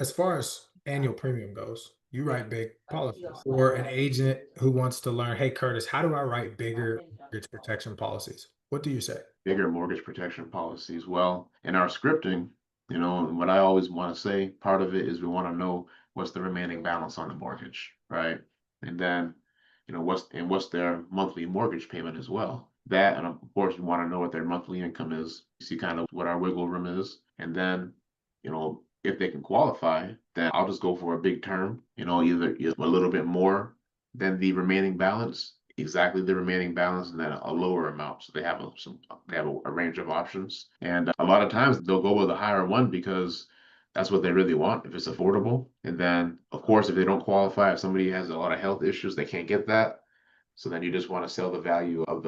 As far as annual premium goes, you write big policies. Or an agent who wants to learn, hey, Curtis, how do I write bigger mortgage protection policies? What do you say? Bigger mortgage protection policies. Well, in our scripting, and what I always want to say, part of it is we want to know what's the remaining balance on the mortgage, right? And then, what's their monthly mortgage payment as well. That, and of course, we want to know what their monthly income is, see kind of what our wiggle room is. And then, if they can qualify, then I'll just go for a big term, either a little bit more than the remaining balance, exactly the remaining balance, and then a lower amount. So they have a range of options, and a lot of times they'll go with a higher one because that's what they really want if it's affordable. And then, of course, if they don't qualify, if somebody has a lot of health issues, they can't get that. So then you just want to sell the value of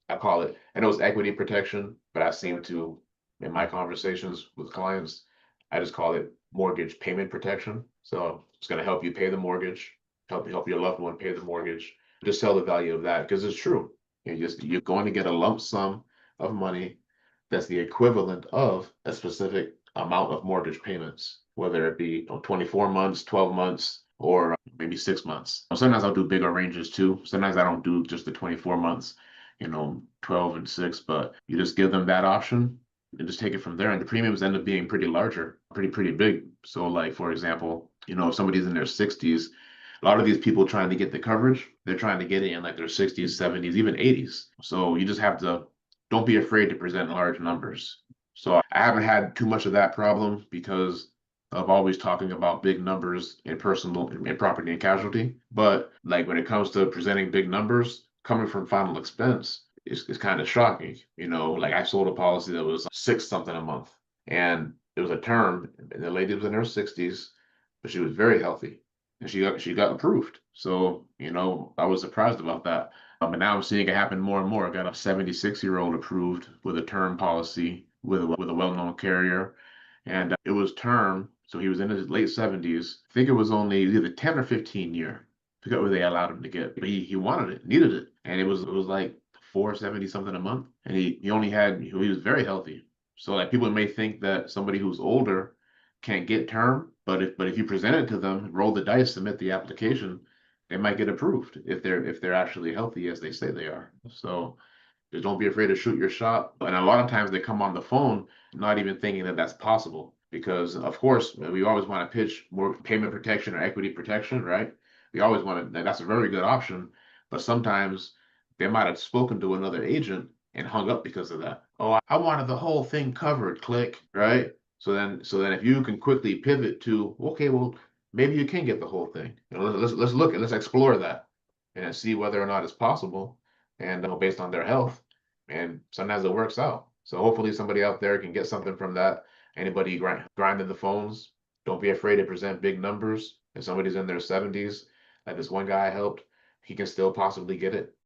I call it, I know it's equity protection, but I seem to, in my conversations with clients, I just call it mortgage payment protection. So it's going to help you pay the mortgage, help your loved one pay the mortgage. Just sell the value of that because it's true. You're going to get a lump sum of money that's the equivalent of a specific amount of mortgage payments, whether it be 24 months, 12 months, or maybe 6 months. Sometimes I'll do bigger ranges too. Sometimes I don't do just the 24 months, 12 and 6, but you just give them that option and just take it from there. And the premiums end up being pretty larger, pretty big. So like, for example, if somebody's in their 60s, a lot of these people trying to get the coverage, they're trying to get it in like their 60s, 70s, even 80s. So you just have to, don't be afraid to present large numbers. So I haven't had too much of that problem because of always talking about big numbers in personal in property and casualty. But like when it comes to presenting big numbers coming from final expense, it's kind of shocking. Like I sold a policy that was six something a month, and it was a term, and the lady was in her 60s, but she was very healthy, and she got approved. So I was surprised about that. And now I'm seeing it happen more and more. I got a 76-year-old approved with a term policy with a well-known carrier, and it was term, so he was in his late 70s. I think it was only either 10 or 15 year. I forgot what they allowed him to get, but he wanted it, needed it, and it was like 470 something a month, and he was very healthy. So like people may think that somebody who's older can't get term, but if you present it to them, roll the dice, submit the application, they might get approved if they're actually healthy as they say they are. So just don't be afraid to shoot your shot. And a lot of times they come on the phone not even thinking that that's possible because, of course, we always want to pitch more payment protection or equity protection, right? We always want to, that's a very good option. But sometimes they might have spoken to another agent and hung up because of that. Oh, I wanted the whole thing covered, click, right? So then if you can quickly pivot to, okay, well, maybe you can get the whole thing. Let's look and let's explore that and see whether or not it's possible and based on their health. And sometimes it works out. So hopefully somebody out there can get something from that. Anybody grinding the phones, don't be afraid to present big numbers. If somebody's in their 70s, like this one guy I helped, he can still possibly get it.